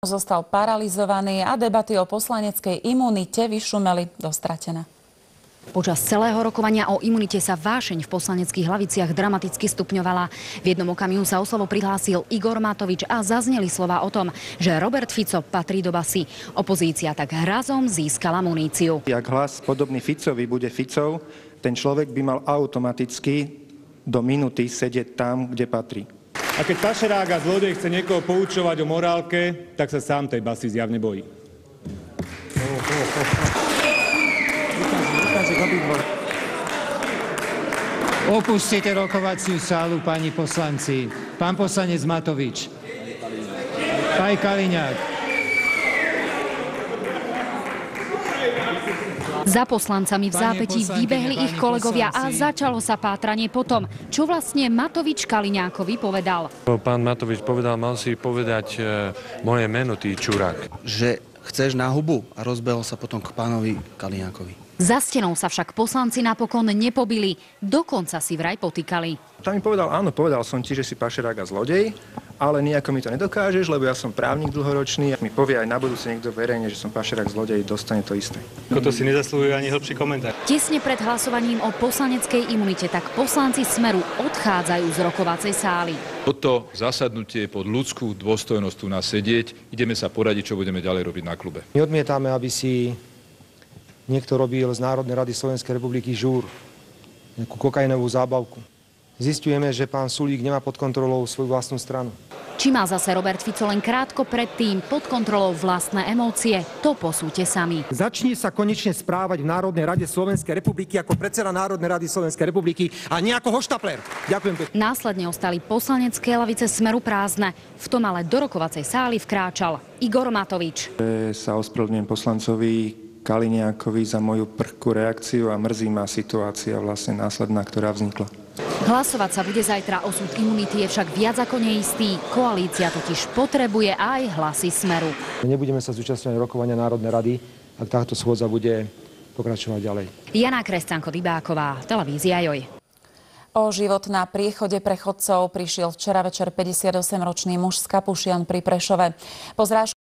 Zostal paralizovaný a debaty o poslaneckej imunite vyšumeli do stratená. Počas celého rokovania o imunite sa vášeň v poslaneckých hlaviciach dramaticky stupňovala. V jednom okamihu sa o slovo prihlásil Igor Matovič a zazneli slová o tom, že Robert Fico patrí do basy. Opozícia tak razom získala muníciu. Ak hlas podobný Ficovi bude Ficov, ten človek by mal automaticky do minúty sedieť tam, kde patrí. A keď pašerák a zlodej chce niekoho poučovať o morálke, tak sa sám tej basy zjavne bojí. Opustite rokovaciu sálu, páni poslanci. Pán poslanec Matovič. Pán Kaliňák. Za poslancami v zápätí vybehli ich kolegovia a začalo sa pátranie po tom, čo vlastne Matovič Kaliňákovi povedal. Pán Matovič povedal, mal si povedať moje meno, ty čurák. Že chceš na hubu a rozbehol sa potom k pánovi Kaliňákovi. Za stenou sa však poslanci napokon nepobili, dokonca si vraj potýkali. Tam mi povedal, áno, povedal som ti, že si pašerák a zlodej, ale nejako mi to nedokážeš, lebo ja som právnik dlhoročný. Ak mi povie aj na budúce niekto verejne, že som pašerák zlodej, dostane to isté. To si nezaslúhuje ani hĺbší komentár. Tesne pred hlasovaním o poslaneckej imunite tak poslanci Smeru odchádzajú z rokovacej sály. Toto zasadnutie pod ľudskú dôstojnosť tu nás sedieť. Ideme sa poradiť, čo budeme ďalej robiť na klube. My odmietame, aby si niekto robil z Národnej rady Slovenskej republiky žúr, nejakú kokainovú zábavku. Zisťujeme, že pán Sulík nemá pod kontrolou svoju vlastnú stranu. Či mal zase Robert Fico len krátko predtým pod kontrolou vlastné emócie, to posúďte sami. Začni sa konečne správať v Národnej rade Slovenskej republiky ako predseda Národnej rady Slovenskej republiky a nie ako hoštapler. Ďakujem pekne. Následne ostali poslanecké lavice Smeru prázdne. V tom ale do rokovacej sály vkráčal Igor Matovič. Sa ospravedlňujem poslancovi Kaliňákovi za moju prchkú reakciu a mrzí ma situácia vlastne následná, ktorá vznikla. Hlasovať sa bude zajtra, osud imunity je však viac ako neistý. Koalícia totiž potrebuje aj hlasy Smeru. Nebudeme sa zúčastňovať rokovania Národnej rady, ak táto schôdza bude pokračovať ďalej. Jana Kresťanko-Dybáková, televízia Joj. O život na priechode pre chodcov prišiel včera večer 58-ročný muž z Kapušian pri Prešove. Po zrážke